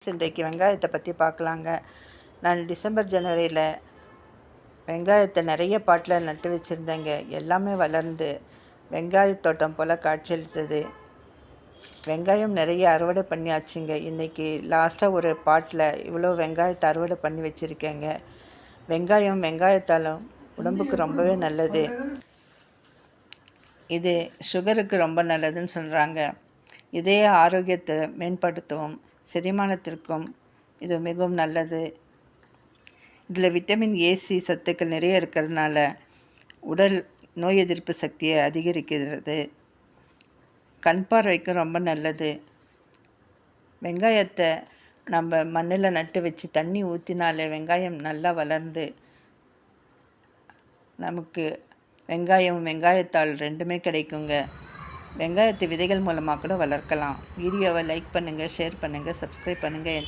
இன்றைக்கு வெங்காயத்தை பற்றி பார்க்கலாங்க. நான் டிசம்பர் ஜனவரியில் வெங்காயத்தை நிறைய பாட்டில் நட்டு வச்சுருந்தேங்க. எல்லாமே வளர்ந்து வெங்காய தோட்டம் போல் காட்சியளித்தது. வெங்காயம் நிறைய அறுவடை பண்ணியாச்சுங்க. இன்றைக்கி லாஸ்ட்டாக ஒரு பாட்டில் இவ்வளோ வெங்காயத்தை அறுவடை பண்ணி வச்சுருக்கேங்க. வெங்காயத்தாலும் உடம்புக்கு ரொம்பவே நல்லது. இது சுகருக்கு ரொம்ப நல்லதுன்னு சொல்கிறாங்க. இதய ஆரோக்கியத்தை மேம்படுத்தவும் செரிமானத்திற்கும் இது மிகவும் நல்லது. இதில் விட்டமின் ஏ, சி சத்துக்கள் நிறைய இருக்கிறதுனால உடல் நோய் எதிர்ப்பு சக்தியை அதிகரிக்கிறது. கண் பார்வைக்கும் ரொம்ப நல்லது. வெங்காயத்தை நம்ம மண்ணில் நட்டு வச்சு தண்ணி ஊற்றினாலே வெங்காயம் நல்லா வளர்ந்து நமக்கு வெங்காயத்தாள் ரெண்டுமே கிடைக்குங்க. வெங்காயத்தை விதைகள் மூலமாக கூட வளர்க்கலாம். வீடியோவை லைக் பண்ணுங்கள், ஷேர் பண்ணுங்கள், சப்ஸ்கிரைப் பண்ணுங்கள்.